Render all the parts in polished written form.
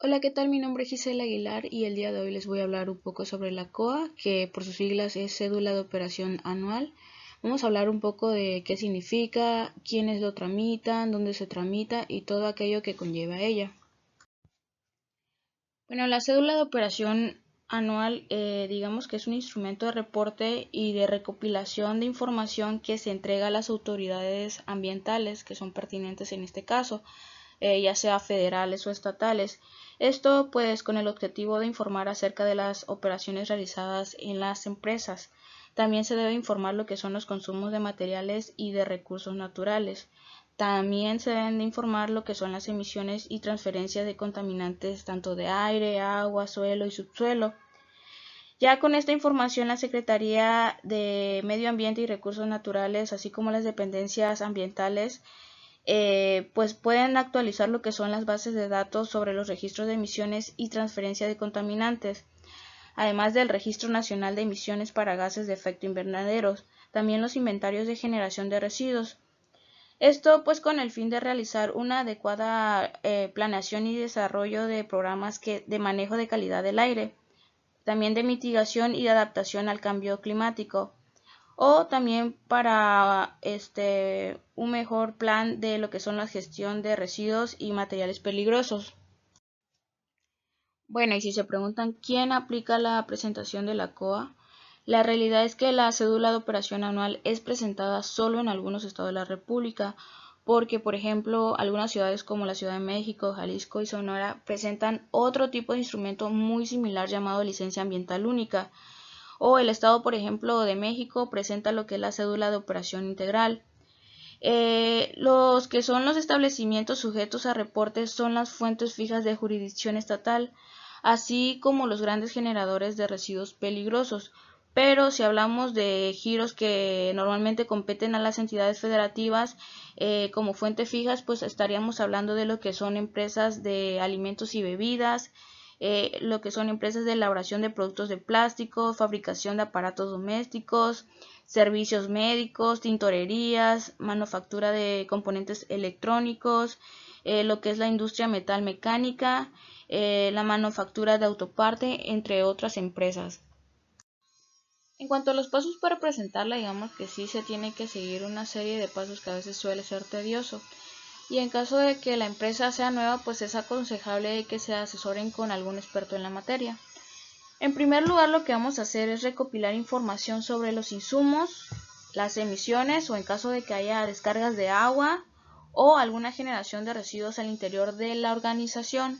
Hola, ¿qué tal? Mi nombre es Gisela Aguilar y el día de hoy les voy a hablar un poco sobre la COA, que por sus siglas es Cédula de Operación Anual. Vamos a hablar un poco de qué significa, quiénes lo tramitan, dónde se tramita y todo aquello que conlleva ella. Bueno, la cédula de operación anual, digamos que es un instrumento de reporte y de recopilación de información que se entrega a las autoridades ambientales que son pertinentes en este caso, ya sea federales o estatales. Esto pues con el objetivo de informar acerca de las operaciones realizadas en las empresas. También se debe informar lo que son los consumos de materiales y de recursos naturales. También se deben de informar lo que son las emisiones y transferencias de contaminantes tanto de aire, agua, suelo y subsuelo. Ya con esta información, la Secretaría de Medio Ambiente y Recursos Naturales, así como las dependencias ambientales, pues pueden actualizar lo que son las bases de datos sobre los registros de emisiones y transferencia de contaminantes, además del Registro Nacional de Emisiones para Gases de Efecto Invernadero, también los inventarios de generación de residuos. Esto pues con el fin de realizar una adecuada planeación y desarrollo de programas de manejo de calidad del aire, también de mitigación y de adaptación al cambio climático, o también para un mejor plan de lo que son la gestión de residuos y materiales peligrosos. Bueno, y si se preguntan quién aplica la presentación de la COA, la realidad es que la cédula de operación anual es presentada solo en algunos estados de la República, porque, por ejemplo, algunas ciudades como la Ciudad de México, Jalisco y Sonora presentan otro tipo de instrumento muy similar llamado licencia ambiental única, o el estado, por ejemplo, de México presenta lo que es la cédula de operación integral. Los que son los establecimientos sujetos a reportes son las fuentes fijas de jurisdicción estatal, así como los grandes generadores de residuos peligrosos. Pero si hablamos de giros que normalmente competen a las entidades federativas como fuentes fijas, pues estaríamos hablando de lo que son empresas de alimentos y bebidas, lo que son empresas de elaboración de productos de plástico, fabricación de aparatos domésticos, servicios médicos, tintorerías, manufactura de componentes electrónicos, lo que es la industria metal mecánica, la manufactura de autoparte, entre otras empresas. En cuanto a los pasos para presentarla, digamos que sí se tiene que seguir una serie de pasos que a veces suele ser tedioso. Y en caso de que la empresa sea nueva, pues es aconsejable que se asesoren con algún experto en la materia. En primer lugar, lo que vamos a hacer es recopilar información sobre los insumos, las emisiones o en caso de que haya descargas de agua o alguna generación de residuos al interior de la organización.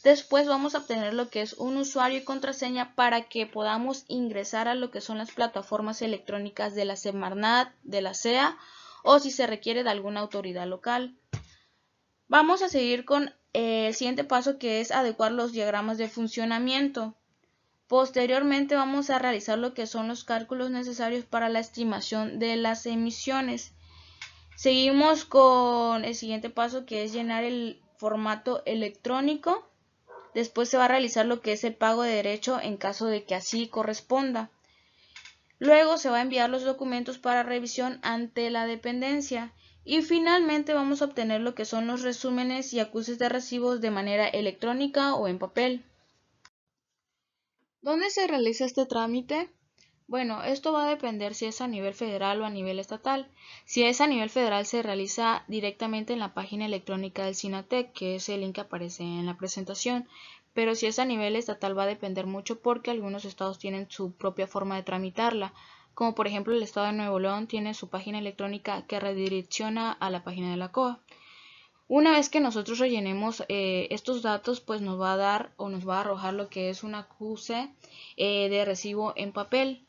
Después vamos a obtener lo que es un usuario y contraseña para que podamos ingresar a lo que son las plataformas electrónicas de la Semarnat, de la SEA o si se requiere de alguna autoridad local. Vamos a seguir con el siguiente paso, que es adecuar los diagramas de funcionamiento. Posteriormente vamos a realizar lo que son los cálculos necesarios para la estimación de las emisiones. Seguimos con el siguiente paso, que es llenar el formato electrónico. Después se va a realizar lo que es el pago de derecho en caso de que así corresponda. Luego se va a enviar los documentos para revisión ante la dependencia. Y finalmente vamos a obtener lo que son los resúmenes y acuses de recibos de manera electrónica o en papel. ¿Dónde se realiza este trámite? Bueno, esto va a depender si es a nivel federal o a nivel estatal. Si es a nivel federal, se realiza directamente en la página electrónica del SINATEC, que es el link que aparece en la presentación. Pero si es a nivel estatal, va a depender mucho porque algunos estados tienen su propia forma de tramitarla. Como por ejemplo el estado de Nuevo León tiene su página electrónica que redirecciona a la página de la COA. Una vez que nosotros rellenemos estos datos, pues nos va a dar o nos va a arrojar lo que es un acuse de recibo en papel.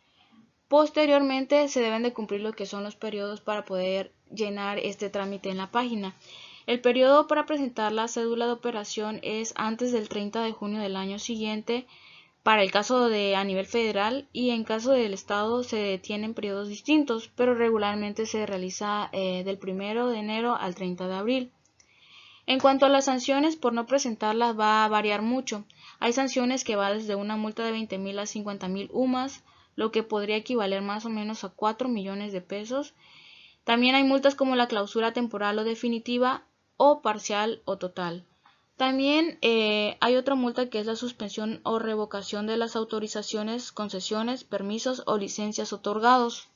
Posteriormente se deben de cumplir lo que son los periodos para poder llenar este trámite en la página. El periodo para presentar la cédula de operación es antes del 30 de junio del año siguiente para el caso de a nivel federal, y en caso del estado se tienen periodos distintos, pero regularmente se realiza del 1 de enero al 30 de abril. En cuanto a las sanciones por no presentarlas, va a variar mucho. Hay sanciones que van desde una multa de 20,000 a 50,000 UMAS, lo que podría equivaler más o menos a 4 millones de pesos. También hay multas como la clausura temporal o definitiva o parcial o total. También hay otra multa que es la suspensión o revocación de las autorizaciones, concesiones, permisos o licencias otorgados.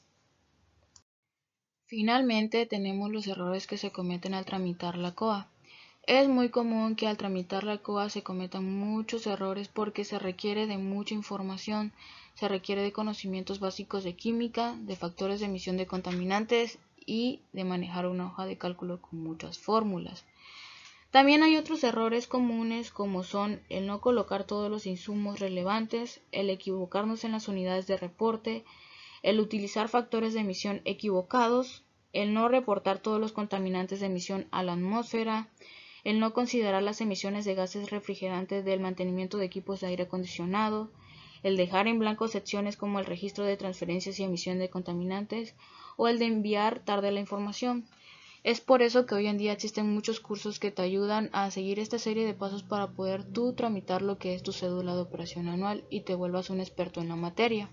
Finalmente tenemos los errores que se cometen al tramitar la COA. Es muy común que al tramitar la COA se cometan muchos errores porque se requiere de mucha información, se requiere de conocimientos básicos de química, de factores de emisión de contaminantes y de manejar una hoja de cálculo con muchas fórmulas. También hay otros errores comunes como son el no colocar todos los insumos relevantes, el equivocarnos en las unidades de reporte, el utilizar factores de emisión equivocados, el no reportar todos los contaminantes de emisión a la atmósfera, el no considerar las emisiones de gases refrigerantes del mantenimiento de equipos de aire acondicionado, el dejar en blanco secciones como el registro de transferencias y emisión de contaminantes o el de enviar tarde la información. Es por eso que hoy en día existen muchos cursos que te ayudan a seguir esta serie de pasos para poder tú tramitar lo que es tu cédula de operación anual y te vuelvas un experto en la materia.